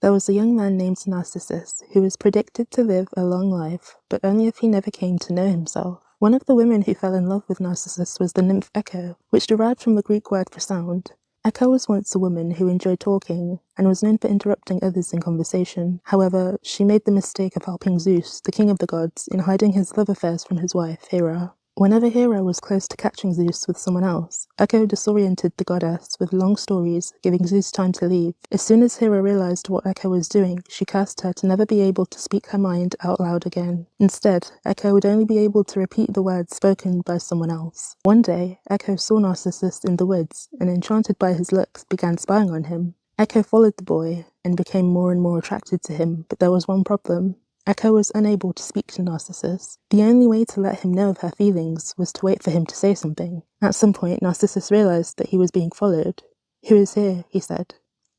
There was a young man named Narcissus who was predicted to live a long life, but only if he never came to know himself. One of the women who fell in love with Narcissus was the nymph Echo, which derived from the Greek word for sound. Echo was once a woman who enjoyed talking, and was known for interrupting others in conversation. However, she made the mistake of helping Zeus, the king of the gods, in hiding his love affairs from his wife, Hera. Whenever Hera was close to catching Zeus with someone else, Echo disoriented the goddess with long stories, giving Zeus time to leave. As soon as Hera realized what Echo was doing, she cursed her to never be able to speak her mind out loud again. Instead, Echo would only be able to repeat the words spoken by someone else. One day, Echo saw Narcissus in the woods, and enchanted by his looks, began spying on him. Echo followed the boy, and became more and more attracted to him, but there was one problem. Echo was unable to speak to Narcissus. The only way to let him know of her feelings was to wait for him to say something. At some point, Narcissus realized that he was being followed. "Who is here?" he said.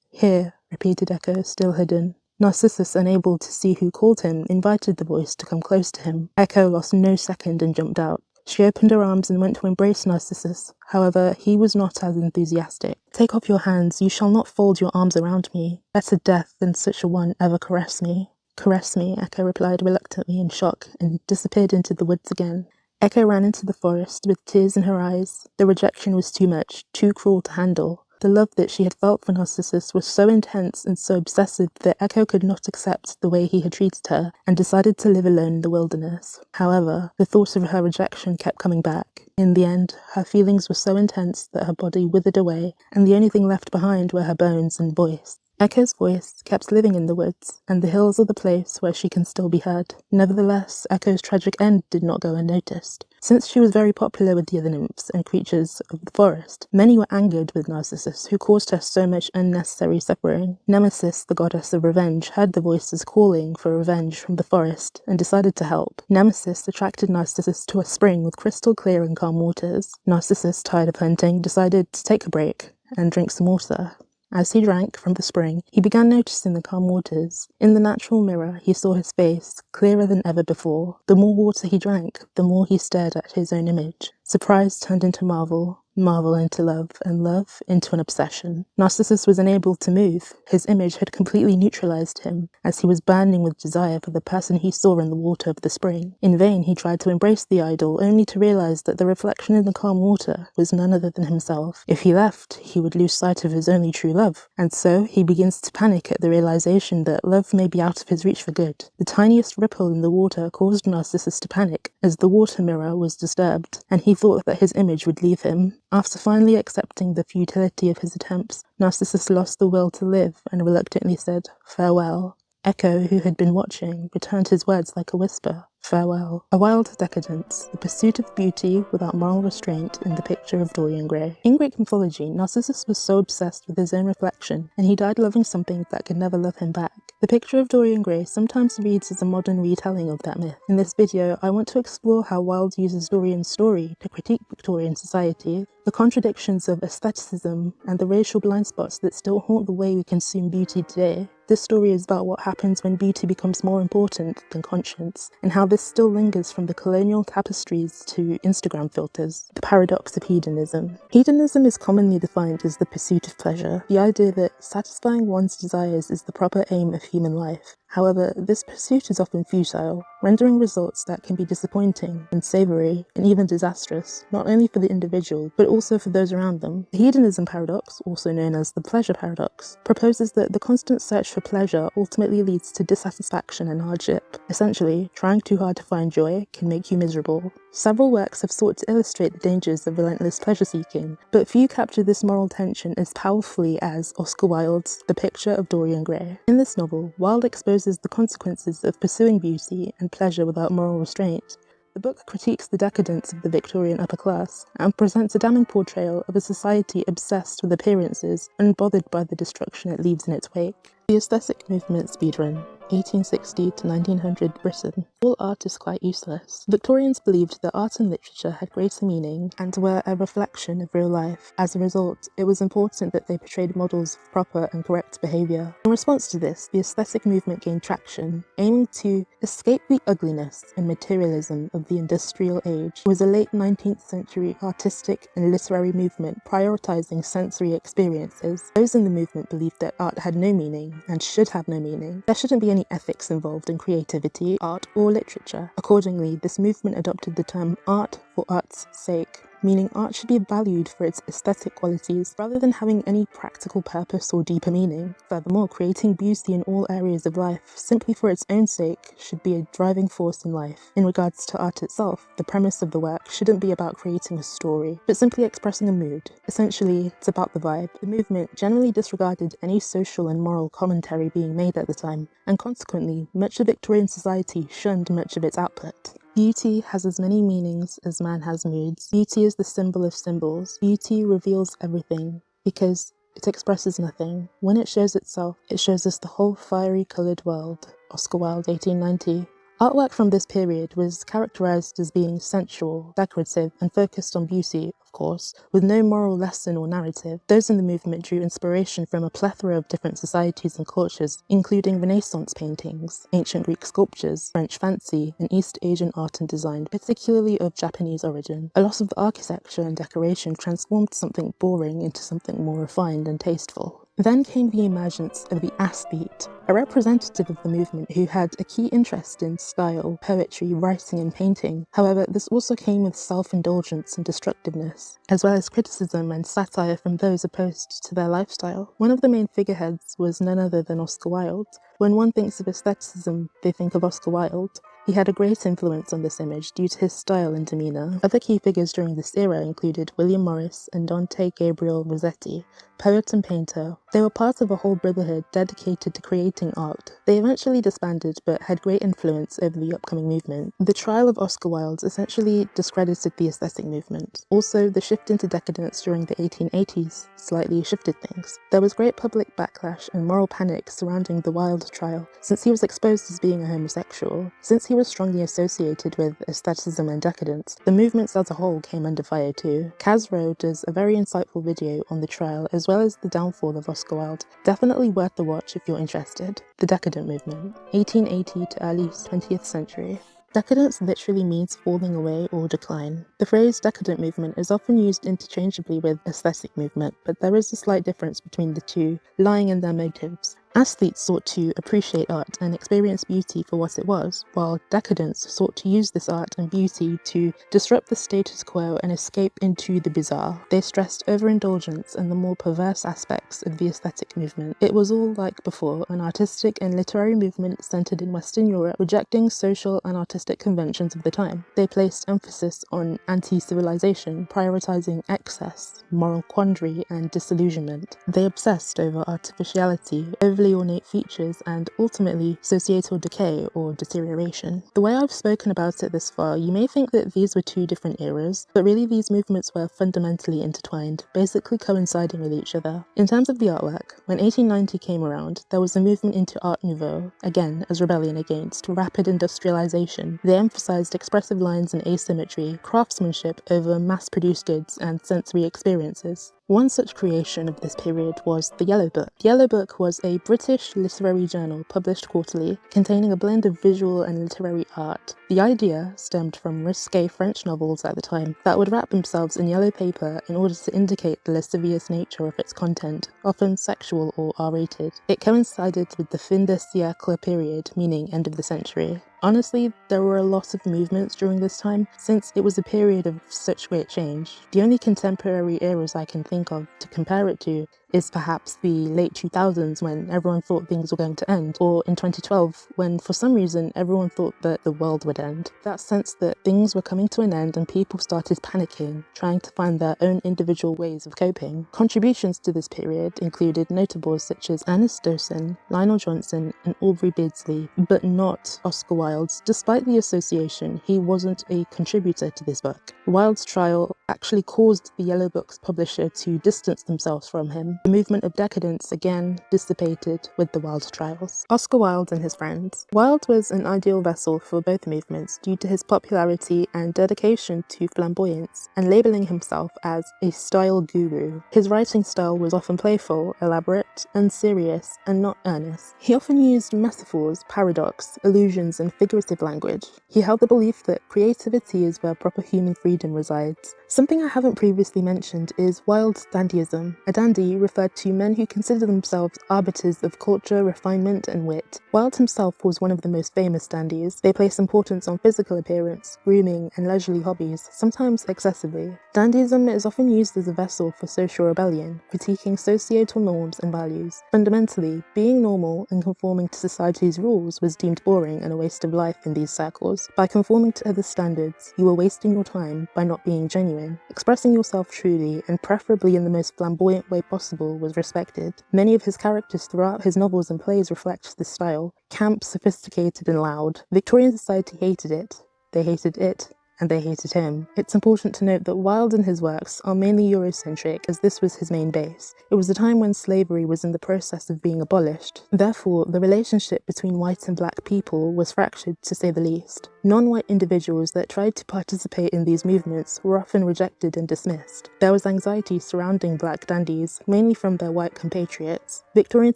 "Here," repeated Echo, still hidden. Narcissus, unable to see who called him, invited the voice to come close to him. Echo lost no second and jumped out. She opened her arms and went to embrace Narcissus. However, he was not as enthusiastic. "Take off your hands, you shall not fold your arms around me. Better death than such a one ever caress me." "Caress me," Echo replied reluctantly in shock, and disappeared into the woods again. Echo ran into the forest with tears in her eyes. The rejection was too much, too cruel to handle. The love that she had felt for Narcissus was so intense and so obsessive that Echo could not accept the way he had treated her, and decided to live alone in the wilderness. However, the thought of her rejection kept coming back. In the end, her feelings were so intense that her body withered away, and the only thing left behind were her bones and voice. Echo's voice kept living in the woods, and the hills are the place where she can still be heard. Nevertheless, Echo's tragic end did not go unnoticed. Since she was very popular with the other nymphs and creatures of the forest, many were angered with Narcissus, who caused her so much unnecessary suffering. Nemesis, the goddess of revenge, heard the voices calling for revenge from the forest and decided to help. Nemesis attracted Narcissus to a spring with crystal clear and calm waters. Narcissus, tired of hunting, decided to take a break and drink some water. As he drank from the spring, he began noticing the calm waters. In the natural mirror, he saw his face, clearer than ever before. The more water he drank, the more he stared at his own image. Surprise turned into marvel, marvel into love, and love into an obsession. Narcissus was unable to move. His image had completely neutralized him, as he was burning with desire for the person he saw in the water of the spring. In vain he tried to embrace the idol, only to realize that the reflection in the calm water was none other than himself. If he left, he would lose sight of his only true love, and so he begins to panic at the realization that love may be out of his reach for good. The tiniest ripple in the water caused Narcissus to panic, as the water mirror was disturbed, and he thought that his image would leave him. After finally accepting the futility of his attempts, Narcissus lost the will to live and reluctantly said, "Farewell." Echo, who had been watching, returned his words like a whisper. Farewell. A wild decadence, the pursuit of beauty without moral restraint in the Picture of Dorian Gray. In Greek mythology, Narcissus was so obsessed with his own reflection, and he died loving something that could never love him back. The Picture of Dorian Gray sometimes reads as a modern retelling of that myth. In this video, I want to explore how Wilde uses Dorian's story to critique Victorian society, the contradictions of aestheticism, and the racial blind spots that still haunt the way we consume beauty today. This story is about what happens when beauty becomes more important than conscience, and how this still lingers from the colonial tapestries to Instagram filters. The paradox of hedonism. Hedonism is commonly defined as the pursuit of pleasure, the idea that satisfying one's desires is the proper aim of human life. However, this pursuit is often futile, rendering results that can be disappointing, unsavory, and even disastrous, not only for the individual, but also for those around them. The hedonism paradox, also known as the pleasure paradox, proposes that the constant search for pleasure ultimately leads to dissatisfaction and hardship. Essentially, trying too hard to find joy can make you miserable. Several works have sought to illustrate the dangers of relentless pleasure-seeking, but few capture this moral tension as powerfully as Oscar Wilde's The Picture of Dorian Gray. In this novel, Wilde exposes the consequences of pursuing beauty and pleasure without moral restraint. The book critiques the decadence of the Victorian upper class and presents a damning portrayal of a society obsessed with appearances, unbothered by the destruction it leaves in its wake. The aesthetic movement speedrun. 1860 to 1900 Britain. All art is quite useless. Victorians believed that art and literature had greater meaning and were a reflection of real life. As a result, it was important that they portrayed models of proper and correct behaviour. In response to this, the aesthetic movement gained traction, aiming to escape the ugliness and materialism of the industrial age. It was a late 19th century artistic and literary movement prioritising sensory experiences. Those in the movement believed that art had no meaning and should have no meaning. There shouldn't be any ethics involved in creativity, art, or literature. Accordingly, this movement adopted the term art for art's sake, meaning art should be valued for its aesthetic qualities rather than having any practical purpose or deeper meaning. Furthermore, creating beauty in all areas of life simply for its own sake should be a driving force in life. In regards to art itself, the premise of the work shouldn't be about creating a story, but simply expressing a mood. Essentially, it's about the vibe. The movement generally disregarded any social and moral commentary being made at the time, and consequently, much of Victorian society shunned much of its output. Beauty has as many meanings as man has moods. Beauty is the symbol of symbols. Beauty reveals everything because it expresses nothing. When it shows itself, it shows us the whole fiery coloured world. Oscar Wilde, 1890. Artwork from this period was characterised as being sensual, decorative, and focused on beauty, of course, with no moral lesson or narrative. Those in the movement drew inspiration from a plethora of different societies and cultures, including Renaissance paintings, ancient Greek sculptures, French fancy, and East Asian art and design, particularly of Japanese origin. A loss of the architecture and decoration transformed something boring into something more refined and tasteful. Then came the emergence of the aesthete, a representative of the movement who had a key interest in style, poetry, writing, and painting. However, this also came with self-indulgence and destructiveness, as well as criticism and satire from those opposed to their lifestyle. One of the main figureheads was none other than Oscar Wilde. When one thinks of aestheticism, they think of Oscar Wilde. He had a great influence on this image due to his style and demeanour. Other key figures during this era included William Morris and Dante Gabriel Rossetti, poet and painter. They were part of a whole brotherhood dedicated to creating art. They eventually disbanded but had great influence over the upcoming movement. The trial of Oscar Wilde essentially discredited the aesthetic movement. Also, the shift into decadence during the 1880s slightly shifted things. There was great public backlash and moral panic surrounding the Wilde trial, since he was exposed as being a homosexual. Since he was strongly associated with aestheticism and decadence, the movements as a whole came under fire too. Casro does a very insightful video on the trial as well as the downfall of Oscar Wilde. Definitely worth the watch if you're interested. The Decadent Movement, 1880 to early 20th century. Decadence literally means falling away or decline. The phrase decadent movement is often used interchangeably with aesthetic movement, but there is a slight difference between the two, lying in their motives. Aesthetes sought to appreciate art and experience beauty for what it was, while decadents sought to use this art and beauty to disrupt the status quo and escape into the bizarre. They stressed overindulgence and the more perverse aspects of the aesthetic movement. It was all like before, an artistic and literary movement centered in Western Europe, rejecting social and artistic conventions of the time. They placed emphasis on anti-civilization, prioritizing excess, moral quandary, and disillusionment. They obsessed over artificiality, overly ornate features, and ultimately societal decay or deterioration. The way I've spoken about it this far, you may think that these were two different eras, but really these movements were fundamentally intertwined, basically coinciding with each other. In terms of the artwork, when 1890 came around, there was a movement into Art Nouveau, again as rebellion against rapid industrialization. They emphasized expressive lines and asymmetry, craftsmanship over mass-produced goods, and sensory experiences. One such creation of this period was the Yellow Book. The Yellow Book was a British literary journal published quarterly, containing a blend of visual and literary art. The idea stemmed from risque French novels at the time that would wrap themselves in yellow paper in order to indicate the lascivious nature of its content, often sexual or R-rated. It coincided with the fin de siècle period, meaning end of the century. Honestly, there were a lot of movements during this time, since it was a period of such great change. The only contemporary eras I can think of to compare it to is perhaps the late 2000s when everyone thought things were going to end, or in 2012 when for some reason everyone thought that the world would end. That sense that things were coming to an end and people started panicking, trying to find their own individual ways of coping. Contributions to this period included notables such as Ernest Dowson, Lionel Johnson, and Aubrey Beardsley, but not Oscar Wilde. Despite the association, he wasn't a contributor to this book. Wilde's trial actually caused the Yellow Book's publisher to distance themselves from him. The movement of decadence again dissipated with the Wilde trials. Oscar Wilde and his friends. Wilde was an ideal vessel for both movements due to his popularity and dedication to flamboyance, and labelling himself as a style guru. His writing style was often playful, elaborate, unserious, and not earnest. He often used metaphors, paradox, allusions, and figurative language. He held the belief that creativity is where proper human freedom resides. Something I haven't previously mentioned is Wilde's dandyism. A dandy referred to men who consider themselves arbiters of culture, refinement, and wit. Wilde himself was one of the most famous dandies. They place importance on physical appearance, grooming, and leisurely hobbies, sometimes excessively. Dandyism is often used as a vessel for social rebellion, critiquing societal norms and values. Fundamentally, being normal and conforming to society's rules was deemed boring and a waste of life in these circles. By conforming to other standards, you were wasting your time by not being genuine. Expressing yourself truly, and preferably in the most flamboyant way possible, was respected. Many of his characters throughout his novels and plays reflect this style: camp, sophisticated, and loud. Victorian society hated it. They hated it. And they hated him. It's important to note that Wilde and his works are mainly Eurocentric, as this was his main base. It was a time when slavery was in the process of being abolished. Therefore, the relationship between white and black people was fractured, to say the least. Non-white individuals that tried to participate in these movements were often rejected and dismissed. There was anxiety surrounding black dandies, mainly from their white compatriots. Victorian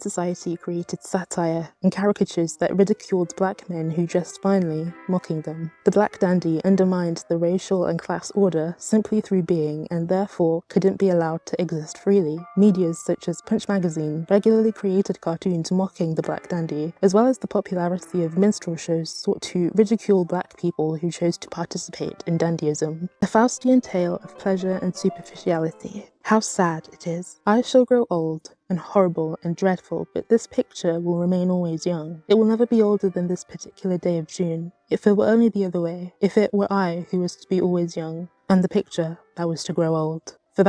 society created satire and caricatures that ridiculed black men who dressed finely, mocking them. The black dandy undermined the racial and class order simply through being, and therefore couldn't be allowed to exist freely. Medias such as Punch magazine regularly created cartoons mocking the black dandy, as well as the popularity of minstrel shows sought to ridicule black people who chose to participate in dandyism. A Faustian tale of pleasure and superficiality. How sad it is. I shall grow old, and horrible and dreadful, but this picture will remain always young. It will never be older than this particular day of June. If it were only the other way, if it were I who was to be always young, and the picture that was to grow old. For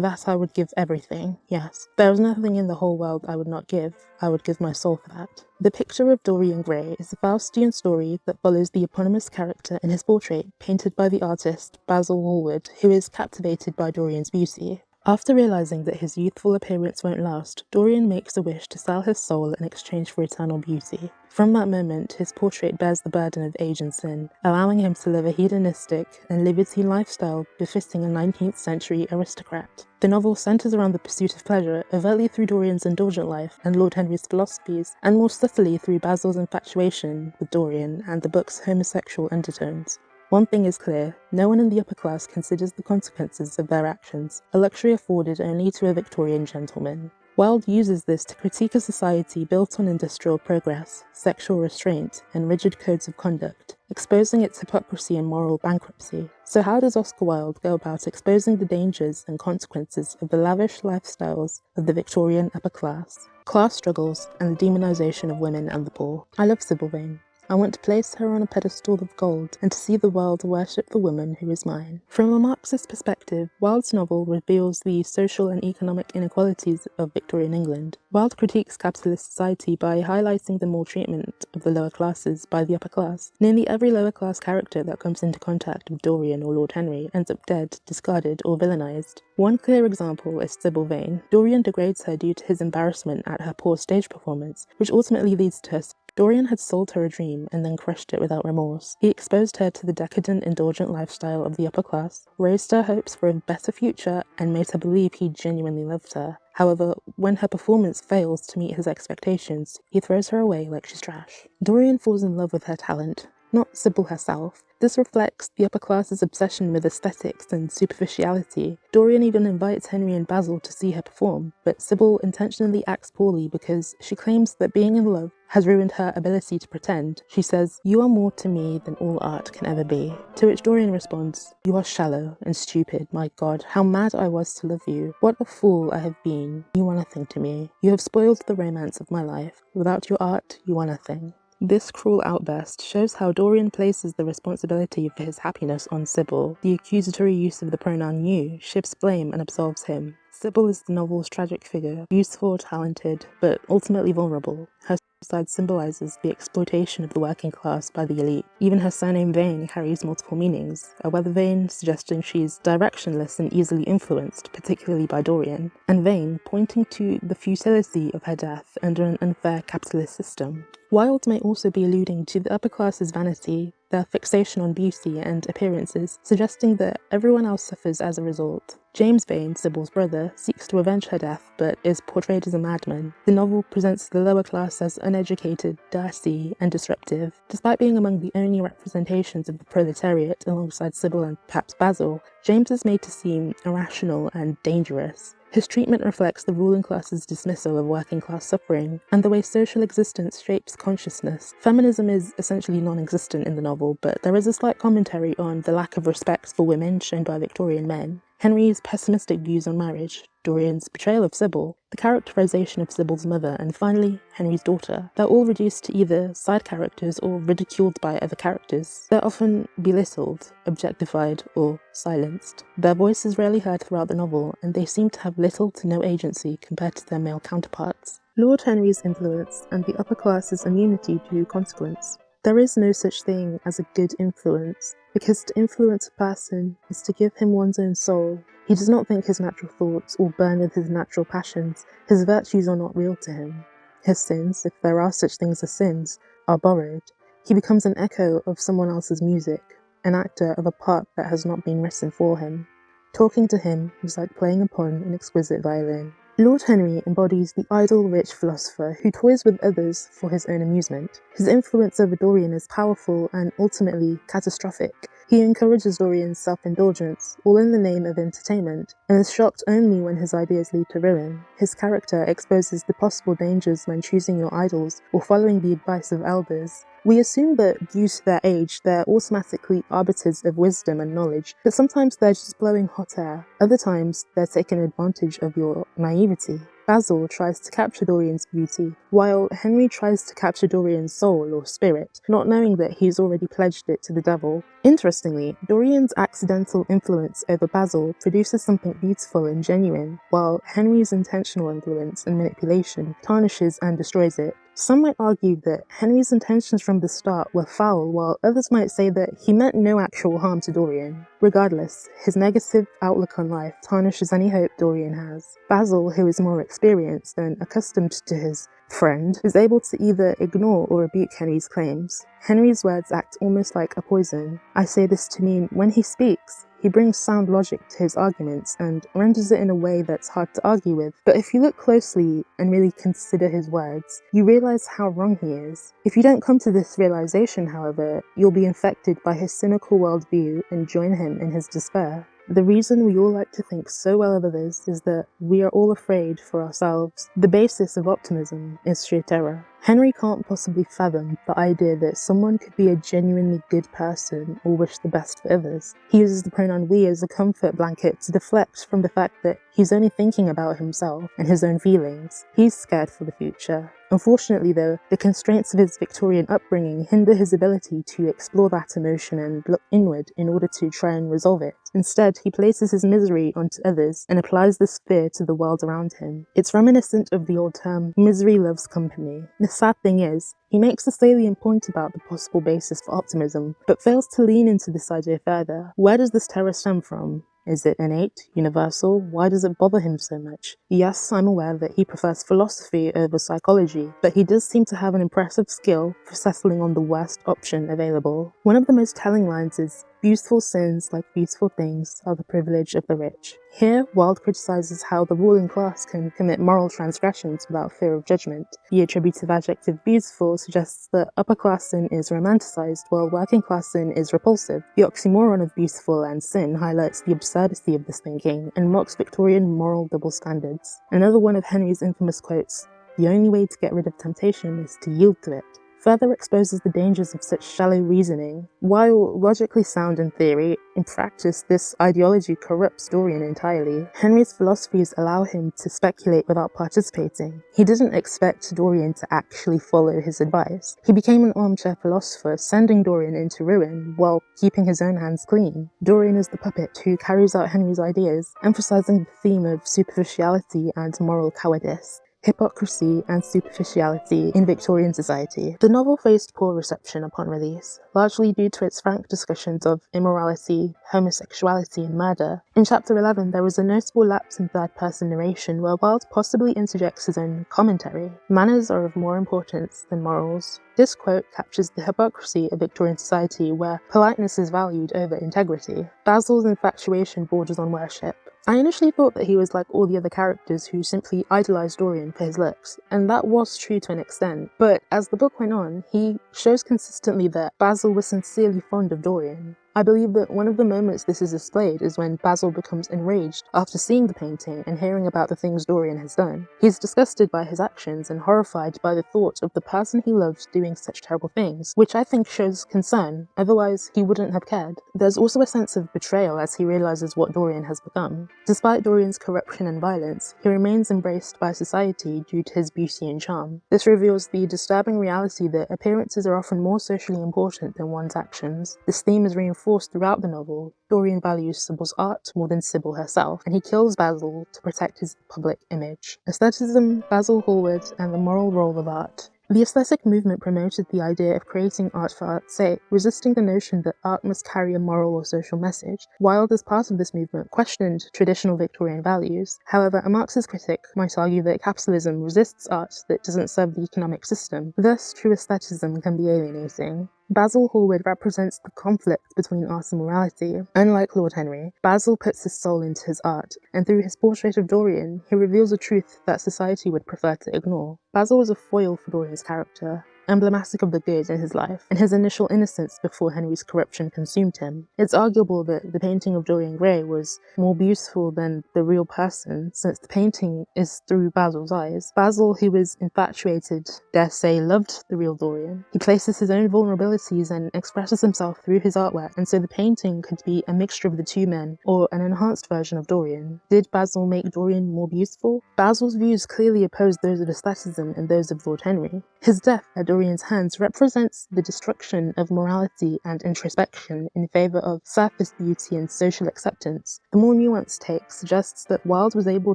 that I would give everything, yes. There is nothing in the whole world I would not give. I would give my soul for that. The Picture of Dorian Gray is a Faustian story that follows the eponymous character in his portrait, painted by the artist Basil Hallward, who is captivated by Dorian's beauty. After realizing that his youthful appearance won't last, Dorian makes a wish to sell his soul in exchange for eternal beauty. From that moment, his portrait bears the burden of age and sin, allowing him to live a hedonistic and libertine lifestyle befitting a 19th century aristocrat. The novel centers around the pursuit of pleasure, overtly through Dorian's indulgent life and Lord Henry's philosophies, and more subtly through Basil's infatuation with Dorian and the book's homosexual undertones. One thing is clear, no one in the upper class considers the consequences of their actions, a luxury afforded only to a Victorian gentleman. Wilde uses this to critique a society built on industrial progress, sexual restraint, and rigid codes of conduct, exposing its hypocrisy and moral bankruptcy. So how does Oscar Wilde go about exposing the dangers and consequences of the lavish lifestyles of the Victorian upper class struggles, and the demonization of women and the poor? I love Sybil Vane. I want to place her on a pedestal of gold and to see the world worship the woman who is mine. From a Marxist perspective, Wilde's novel reveals the social and economic inequalities of Victorian England. Wilde critiques capitalist society by highlighting the maltreatment of the lower classes by the upper class. Nearly every lower class character that comes into contact with Dorian or Lord Henry ends up dead, discarded, or villainized. One clear example is Sybil Vane. Dorian degrades her due to his embarrassment at her poor stage performance, which ultimately leads to her. Dorian had sold her a dream and then crushed it without remorse. He exposed her to the decadent, indulgent lifestyle of the upper class, raised her hopes for a better future, and made her believe he genuinely loved her. However, when her performance fails to meet his expectations, he throws her away like she's trash. Dorian falls in love with her talent, not Sybil herself. This reflects the upper class's obsession with aesthetics and superficiality. Dorian even invites Henry and Basil to see her perform, but Sybil intentionally acts poorly because she claims that being in love has ruined her ability to pretend. She says, "You are more to me than all art can ever be." To which Dorian responds, "You are shallow and stupid. My God, how mad I was to love you. What a fool I have been. You are nothing to me. You have spoiled the romance of my life. Without your art, you are nothing." This cruel outburst shows how Dorian places the responsibility for his happiness on Sybil. The accusatory use of the pronoun you shifts blame and absolves him. Sybil is the novel's tragic figure, useful, talented, but ultimately vulnerable. Her side symbolizes the exploitation of the working class by the elite. Even her surname Vane carries multiple meanings, a weather vane suggesting she's directionless and easily influenced, particularly by Dorian, and Vane pointing to the futility of her death under an unfair capitalist system. Wilde may also be alluding to the upper class's vanity, their fixation on beauty and appearances, suggesting that everyone else suffers as a result. James Vane, Sybil's brother, seeks to avenge her death, but is portrayed as a madman. The novel presents the lower class as uneducated, dirty, and disruptive. Despite being among the only representations of the proletariat alongside Sybil and perhaps Basil, James is made to seem irrational and dangerous. His treatment reflects the ruling class's dismissal of working class suffering and the way social existence shapes consciousness. Feminism is essentially non-existent in the novel, but there is a slight commentary on the lack of respect for women shown by Victorian men. Henry's pessimistic views on marriage, Dorian's portrayal of Sybil, the characterization of Sybil's mother, and finally, Henry's daughter. They're all reduced to either side characters or ridiculed by other characters. They're often belittled, objectified, or silenced. Their voice is rarely heard throughout the novel, and they seem to have little to no agency compared to their male counterparts. Lord Henry's influence and the upper class's immunity to consequence. There is no such thing as a good influence, because to influence a person is to give him one's own soul. He does not think his natural thoughts or burn with his natural passions. His virtues are not real to him. His sins, if there are such things as sins, are borrowed. He becomes an echo of someone else's music, an actor of a part that has not been written for him. Talking to him is like playing upon an exquisite violin. Lord Henry embodies the idle, rich philosopher who toys with others for his own amusement. His influence over Dorian is powerful and ultimately catastrophic. He encourages Dorian's self-indulgence, all in the name of entertainment, and is shocked only when his ideas lead to ruin. His character exposes the possible dangers when choosing your idols or following the advice of elders. We assume that due to their age, they're automatically arbiters of wisdom and knowledge, but sometimes they're just blowing hot air. Other times, they're taking advantage of your naivety. Basil tries to capture Dorian's beauty, while Henry tries to capture Dorian's soul or spirit, not knowing that he's already pledged it to the devil. Interestingly, Dorian's accidental influence over Basil produces something beautiful and genuine, while Henry's intentional influence and manipulation tarnishes and destroys it. Some might argue that Henry's intentions from the start were foul, while others might say that he meant no actual harm to Dorian. Regardless, his negative outlook on life tarnishes any hope Dorian has. Basil, who is more experienced and accustomed to his friend, is able to either ignore or rebuke Henry's claims. Henry's words act almost like a poison. I say this to mean when he speaks, he brings sound logic to his arguments and renders it in a way that's hard to argue with. But if you look closely and really consider his words, you realize how wrong he is. If you don't come to this realization, however, you'll be infected by his cynical worldview and join him in his despair. The reason we all like to think so well of others is that we are all afraid for ourselves. The basis of optimism is sheer terror. Henry can't possibly fathom the idea that someone could be a genuinely good person or wish the best for others. He uses the pronoun we as a comfort blanket to deflect from the fact that he's only thinking about himself and his own feelings. He's scared for the future. Unfortunately though, the constraints of his Victorian upbringing hinder his ability to explore that emotion and look inward in order to try and resolve it. Instead, he places his misery onto others and applies this fear to the world around him. It's reminiscent of the old term, misery loves company. The sad thing is, he makes a salient point about the possible basis for optimism, but fails to lean into this idea further. Where does this terror stem from? Is it innate, universal? Why does it bother him so much? Yes, I'm aware that he prefers philosophy over psychology, but he does seem to have an impressive skill for settling on the worst option available. One of the most telling lines is, "Beautiful sins, like beautiful things, are the privilege of the rich." Here, Wilde criticizes how the ruling class can commit moral transgressions without fear of judgment. The attributive adjective beautiful suggests that upper class sin is romanticized, while working class sin is repulsive. The oxymoron of beautiful and sin highlights the absurdity of this thinking and mocks Victorian moral double standards. Another one of Henry's infamous quotes, "The only way to get rid of temptation is to yield to it," further exposes the dangers of such shallow reasoning. While logically sound in theory, in practice this ideology corrupts Dorian entirely. Henry's philosophies allow him to speculate without participating. He didn't expect Dorian to actually follow his advice. He became an armchair philosopher, sending Dorian into ruin while keeping his own hands clean. Dorian is the puppet who carries out Henry's ideas, emphasizing the theme of superficiality and moral cowardice. hypocrisy and superficiality in Victorian society. The novel faced poor reception upon release, largely due to its frank discussions of immorality, homosexuality, and murder. In chapter 11, there is a notable lapse in third-person narration where Wilde possibly interjects his own commentary. Manners are of more importance than morals. This quote captures the hypocrisy of Victorian society where politeness is valued over integrity. Basil's infatuation borders on worship. I initially thought that he was like all the other characters who simply idolized Dorian for his looks, and that was true to an extent, but as the book went on, he shows consistently that Basil was sincerely fond of Dorian. I believe that one of the moments this is displayed is when Basil becomes enraged after seeing the painting and hearing about the things Dorian has done. He is disgusted by his actions and horrified by the thought of the person he loves doing such terrible things, which I think shows concern, otherwise he wouldn't have cared. There's also a sense of betrayal as he realizes what Dorian has become. Despite Dorian's corruption and violence, he remains embraced by society due to his beauty and charm. This reveals the disturbing reality that appearances are often more socially important than one's actions. This theme is reinforced throughout the novel. Dorian values Sybil's art more than Sybil herself, and he kills Basil to protect his public image. Aestheticism, Basil Hallward, and the moral role of art. The aesthetic movement promoted the idea of creating art for art's sake, resisting the notion that art must carry a moral or social message. Wilde, as part of this movement, questioned traditional Victorian values. However, a Marxist critic might argue that capitalism resists art that doesn't serve the economic system. Thus, true aestheticism can be alienating. Basil Hallward represents the conflict between art and morality. Unlike Lord Henry, Basil puts his soul into his art, and through his portrait of Dorian, he reveals a truth that society would prefer to ignore. Basil was a foil for Dorian's character, emblematic of the good in his life, and his initial innocence before Henry's corruption consumed him. It's arguable that the painting of Dorian Gray was more beautiful than the real person, since the painting is through Basil's eyes. Basil, who was infatuated, dare say loved the real Dorian. He places his own vulnerabilities and expresses himself through his artwork, and so the painting could be a mixture of the two men, or an enhanced version of Dorian. Did Basil make Dorian more beautiful? Basil's views clearly oppose those of aestheticism and those of Lord Henry. His death at Dorian's hands represents the destruction of morality and introspection in favour of surface beauty and social acceptance. The more nuanced take suggests that Wilde was able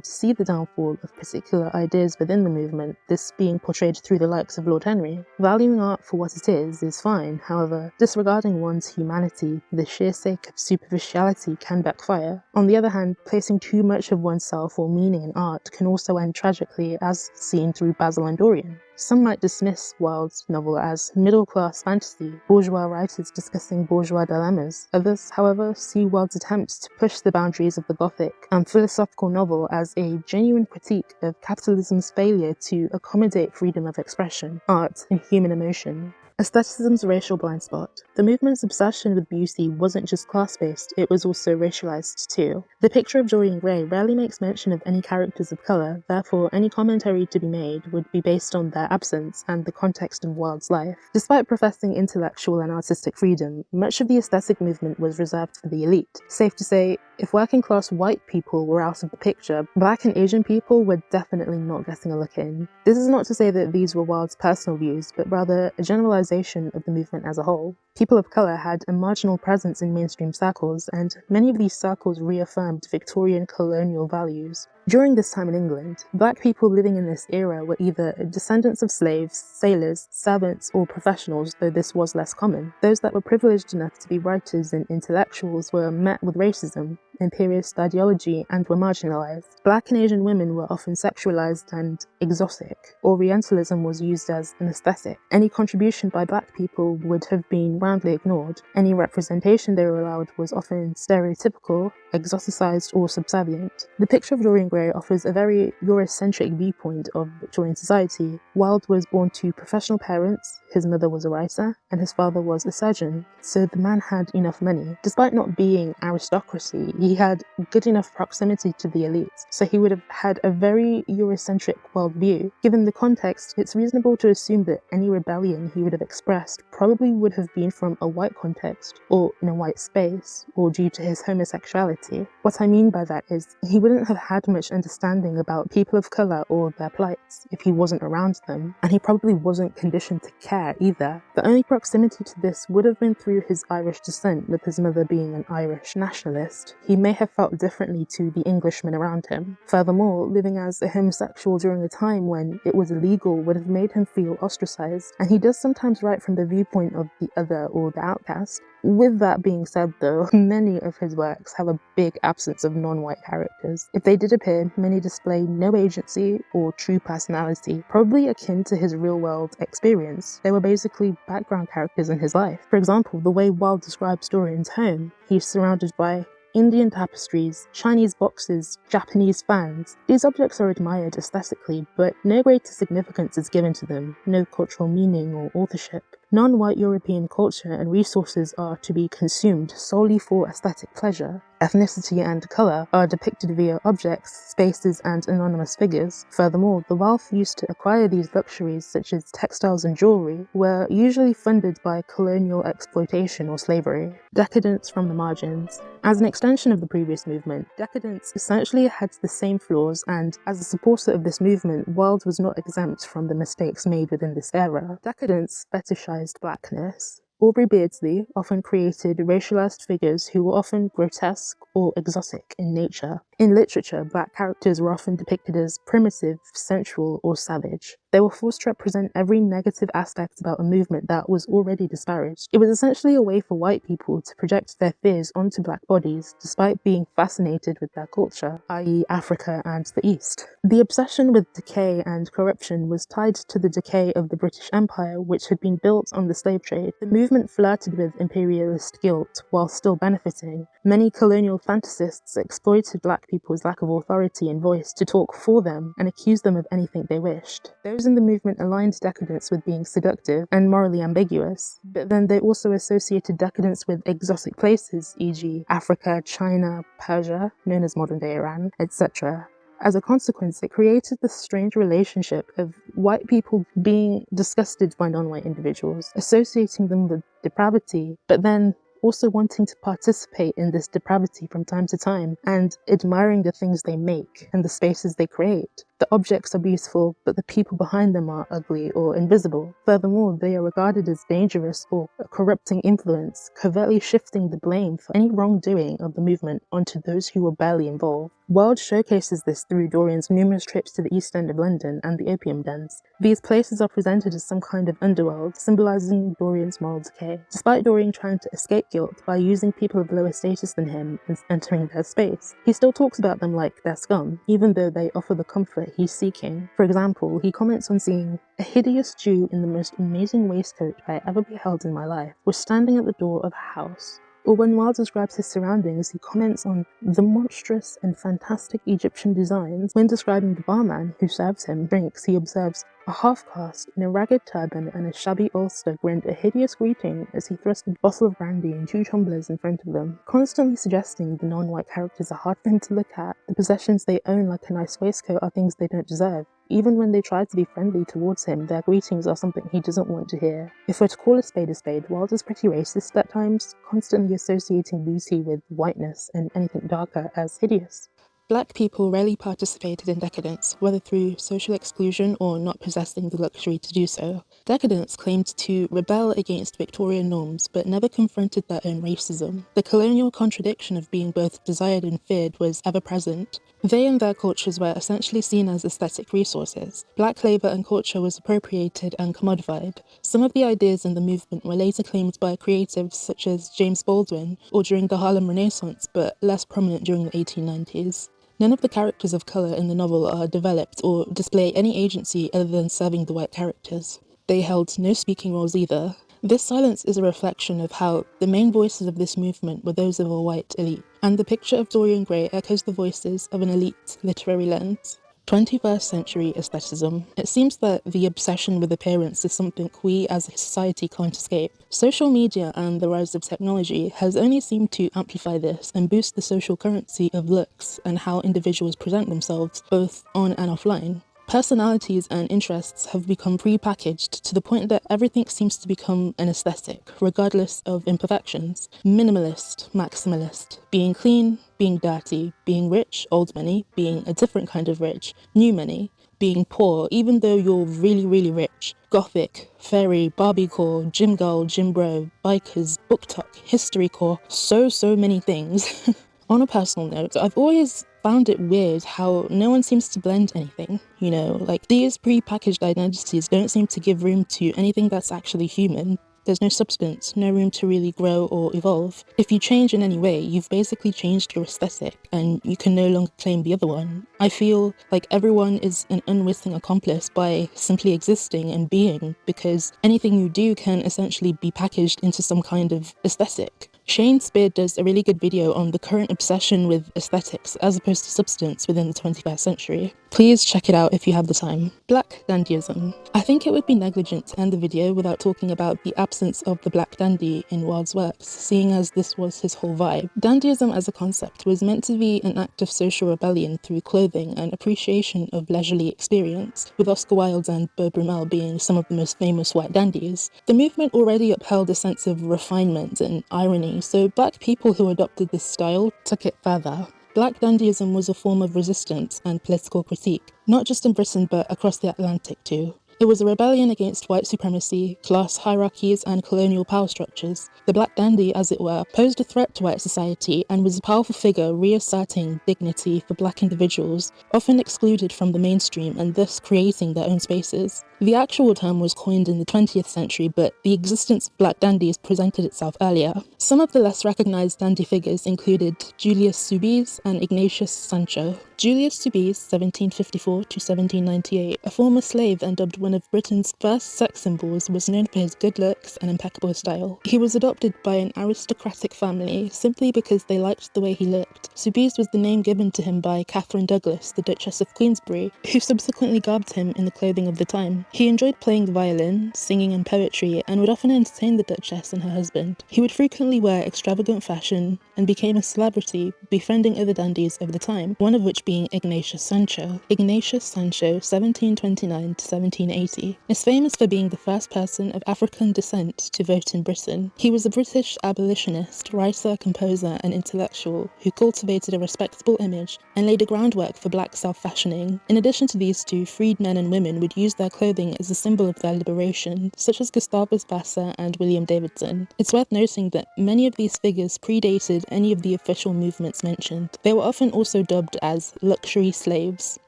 to see the downfall of particular ideas within the movement, this being portrayed through the likes of Lord Henry. Valuing art for what it is fine, however, disregarding one's humanity for the sheer sake of superficiality can backfire. On the other hand, placing too much of oneself or meaning in art can also end tragically, as seen through Basil and Dorian. Some might dismiss Wilde's novel as middle-class fantasy, bourgeois writers discussing bourgeois dilemmas. Others, however, see Wilde's attempts to push the boundaries of the Gothic and philosophical novel as a genuine critique of capitalism's failure to accommodate freedom of expression, art, and human emotion. Aestheticism's racial blind spot. The movement's obsession with beauty wasn't just class-based, it was also racialized too. The Picture of Dorian Gray rarely makes mention of any characters of colour, therefore any commentary to be made would be based on their absence and the context of Wilde's life. Despite professing intellectual and artistic freedom, much of the aesthetic movement was reserved for the elite. Safe to say, if working-class white people were out of the picture, Black and Asian people were definitely not getting a look in. This is not to say that these were Wilde's personal views, but rather a generalization of the movement as a whole. People of colour had a marginal presence in mainstream circles, and many of these circles reaffirmed Victorian colonial values. During this time in England, Black people living in this era were either descendants of slaves, sailors, servants, or professionals, though this was less common. Those that were privileged enough to be writers and intellectuals were met with racism, imperialist ideology, and were marginalized. Black and Asian women were often sexualized and exotic. Orientalism was used as an aesthetic. Any contribution by Black people would have been roundly ignored. Any representation they were allowed was often stereotypical, exoticized, or subservient. The Picture of Dorian Gray offers a very Eurocentric viewpoint of Victorian society. Wilde was born to professional parents, his mother was a writer, and his father was a surgeon, so the man had enough money. Despite not being aristocracy, he had good enough proximity to the elite, so he would have had a very Eurocentric worldview. Given the context, it's reasonable to assume that any rebellion he would have expressed probably would have been from a white context, or in a white space, or due to his homosexuality. What I mean by that is, he wouldn't have had much much understanding about people of colour or their plights if he wasn't around them, and he probably wasn't conditioned to care either. The only proximity to this would have been through his Irish descent, with his mother being an Irish nationalist. He may have felt differently to the Englishmen around him. Furthermore, living as a homosexual during a time when it was illegal would have made him feel ostracised, and he does sometimes write from the viewpoint of the other or the outcast. With that being said though, many of his works have a big absence of non-white characters. If they did appear, many display no agency or true personality, probably akin to his real-world experience. They were basically background characters in his life. For example, the way Wilde describes Dorian's home, he's surrounded by Indian tapestries, Chinese boxes, Japanese fans. These objects are admired aesthetically, but no greater significance is given to them, no cultural meaning or authorship. Non-white European culture and resources are to be consumed solely for aesthetic pleasure. Ethnicity and colour are depicted via objects, spaces, and anonymous figures. Furthermore, the wealth used to acquire these luxuries, such as textiles and jewellery, were usually funded by colonial exploitation or slavery. Decadence from the margins. As an extension of the previous movement, decadence essentially had the same flaws, and as a supporter of this movement, Wilde was not exempt from the mistakes made within this era. Decadence fetishized blackness. Aubrey Beardsley often created racialized figures who were often grotesque or exotic in nature. In literature, black characters were often depicted as primitive, sensual, or savage. They were forced to represent every negative aspect about a movement that was already disparaged. It was essentially a way for white people to project their fears onto black bodies, despite being fascinated with their culture, i.e. Africa and the East. The obsession with decay and corruption was tied to the decay of the British Empire, which had been built on the slave trade. The movement flirted with imperialist guilt while still benefiting. Many colonial fantasists exploited black people's lack of authority and voice to talk for them and accused them of anything they wished. Those in the movement aligned decadence with being seductive and morally ambiguous, but then they also associated decadence with exotic places, e.g. Africa, China, Persia, known as modern-day Iran, etc. As a consequence, it created this strange relationship of white people being disgusted by non-white individuals, associating them with depravity, but then also wanting to participate in this depravity from time to time and admiring the things they make and the spaces they create. The objects are beautiful, but the people behind them are ugly or invisible. Furthermore, they are regarded as dangerous or a corrupting influence, covertly shifting the blame for any wrongdoing of the movement onto those who were barely involved. Wilde showcases this through Dorian's numerous trips to the East End of London and the opium dens. These places are presented as some kind of underworld, symbolising Dorian's moral decay. Despite Dorian trying to escape guilt by using people of lower status than him and entering their space, he still talks about them like they're scum, even though they offer the comfort he's seeking. For example, he comments on seeing a hideous Jew in the most amazing waistcoat I ever beheld in my life was standing at the door of a house. Or when Wilde describes his surroundings, he comments on the monstrous and fantastic Egyptian designs. When describing the barman who serves him drinks, he observes a half-caste in a ragged turban and a shabby ulster grinned a hideous greeting as he thrust a bottle of brandy and 2 tumblers in front of them, constantly suggesting the non-white characters are hard for him to look at. The possessions they own, like a nice waistcoat, are things they don't deserve. Even when they try to be friendly towards him, their greetings are something he doesn't want to hear. If we're to call a spade, Wilde is pretty racist at times, constantly associating beauty with whiteness and anything darker as hideous. Black people rarely participated in decadence, whether through social exclusion or not possessing the luxury to do so. Decadence claimed to rebel against Victorian norms, but never confronted their own racism. The colonial contradiction of being both desired and feared was ever present. They and their cultures were essentially seen as aesthetic resources. Black labour and culture was appropriated and commodified. Some of the ideas in the movement were later claimed by creatives such as James Baldwin, or during the Harlem Renaissance, but less prominent during the 1890s. None of the characters of colour in the novel are developed or display any agency other than serving the white characters. They held no speaking roles either. This silence is a reflection of how the main voices of this movement were those of a white elite, and the picture of Dorian Gray echoes the voices of an elite literary lens. 21st century aestheticism. It seems that the obsession with appearance is something we as a society can't escape. Social media and the rise of technology has only seemed to amplify this and boost the social currency of looks and how individuals present themselves, both on and offline. Personalities and interests have become pre-packaged to the point that everything seems to become an aesthetic, regardless of imperfections. Minimalist, maximalist. Being clean, being dirty, being rich, old money, being a different kind of rich, new money, being poor, even though you're really, really rich, gothic, fairy, barbiecore, gym girl, gym bro, bikers, book talk, history core, so many things. On a personal note, I've always found it weird how no one seems to blend anything, you know, like these pre-packaged identities don't seem to give room to anything that's actually human. There's no substance, no room to really grow or evolve. If you change in any way, you've basically changed your aesthetic and you can no longer claim the other one. I feel like everyone is an unwitting accomplice by simply existing and being, because anything you do can essentially be packaged into some kind of aesthetic. Shane Spear does a really good video on the current obsession with aesthetics as opposed to substance within the 21st century. Please check it out if you have the time. Black dandyism. I think it would be negligent to end the video without talking about the absence of the black dandy in Wilde's works, seeing as this was his whole vibe. Dandyism as a concept was meant to be an act of social rebellion through clothing and appreciation of leisurely experience, with Oscar Wilde and Beau Brummel being some of the most famous white dandies. The movement already upheld a sense of refinement and irony, so black people who adopted this style took it further. Black dandyism was a form of resistance and political critique, not just in Britain but across the Atlantic too. It was a rebellion against white supremacy, class hierarchies, and colonial power structures. The black dandy, as it were, posed a threat to white society and was a powerful figure reasserting dignity for black individuals, often excluded from the mainstream and thus creating their own spaces. The actual term was coined in the 20th century, but the existence of black dandies presented itself earlier. Some of the less recognised dandy figures included Julius Soubise and Ignatius Sancho. Julius Soubise, 1754 to 1798, a former slave and dubbed one of Britain's first sex symbols, was known for his good looks and impeccable style. He was adopted by an aristocratic family simply because they liked the way he looked. Soubise was the name given to him by Catherine Douglas, the Duchess of Queensberry, who subsequently garbed him in the clothing of the time. He enjoyed playing the violin, singing and poetry, and would often entertain the Duchess and her husband. He would frequently wear extravagant fashion and became a celebrity, befriending other dandies of the time, one of which being Ignatius Sancho. Ignatius Sancho, 1729 to 1780, is famous for being the first person of African descent to vote in Britain. He was a British abolitionist, writer, composer, and intellectual who cultivated a respectable image and laid a groundwork for black self-fashioning. In addition to these two, freed men and women would use their clothing as a symbol of their liberation, such as Gustavus Vassa and William Davidson. It's worth noting that many of these figures predated any of the official movements mentioned. They were often also dubbed as luxury slaves.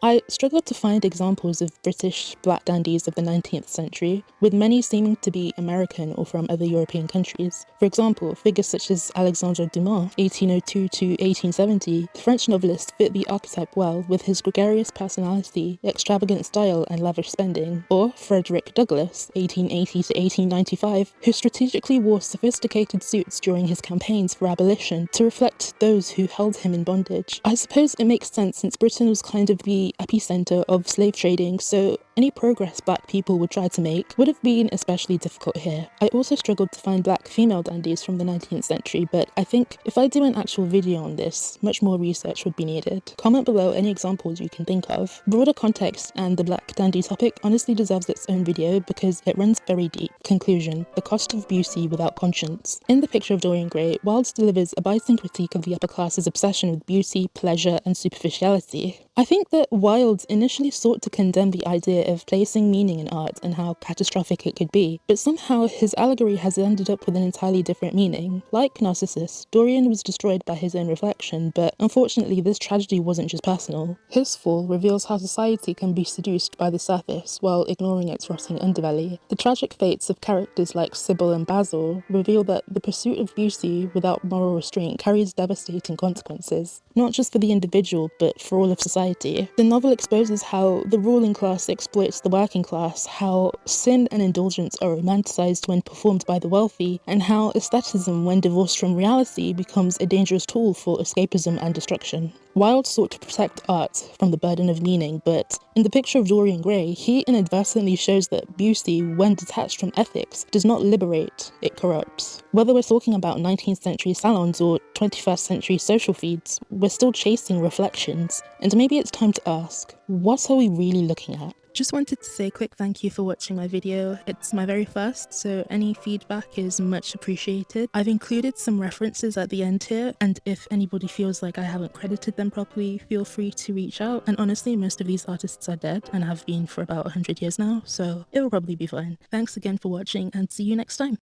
I struggled to find examples of British black dandies of the 19th century, with many seeming to be American or from other European countries. For example, figures such as Alexandre Dumas, 1802 to 1870, the French novelist fit the archetype well with his gregarious personality, extravagant style, and lavish spending. Or Frederick Douglass, 1880 to 1895, who strategically wore sophisticated suits during his campaigns for abolition to reflect those who held him in bondage. I suppose it makes sense since Britain was kind of the epicenter of slave trading, so any progress black people would try to make would have been especially difficult here. I also struggled to find black female dandies from the 19th century, but I think if I do an actual video on this, much more research would be needed. Comment below any examples you can think of. Broader context and the black dandy topic honestly deserves its own video because it runs very deep. Conclusion: the cost of beauty without conscience. In the Picture of Dorian Gray, Wilde delivers a biting critique of the upper class's obsession with beauty, pleasure, and superficiality. I think that Wilde initially sought to condemn the idea of placing meaning in art and how catastrophic it could be, but somehow his allegory has ended up with an entirely different meaning. Like Narcissus, Dorian was destroyed by his own reflection, but unfortunately this tragedy wasn't just personal. His fall reveals how society can be seduced by the surface while ignoring its rotting underbelly. The tragic fates of characters like Sybil and Basil reveal that the pursuit of beauty without moral restraint carries devastating consequences, not just for the individual but for all of society. The novel exposes how the ruling class exploits the working class, how sin and indulgence are romanticized when performed by the wealthy, and how aestheticism, when divorced from reality, becomes a dangerous tool for escapism and destruction. Wilde sought to protect art from the burden of meaning, but in the Picture of Dorian Gray, he inadvertently shows that beauty, when detached from ethics, does not liberate, it corrupts. Whether we're talking about 19th century salons or 21st century social feeds, we're still chasing reflections, and maybe it's time to ask, what are we really looking at? Just wanted to say a quick thank you for watching my video. It's my very first, so any feedback is much appreciated. I've included some references at the end here, and if anybody feels like I haven't credited them properly, feel free to reach out. And honestly, most of these artists are dead and have been for about 100 years now, so it will probably be fine. Thanks again for watching, and see you next time.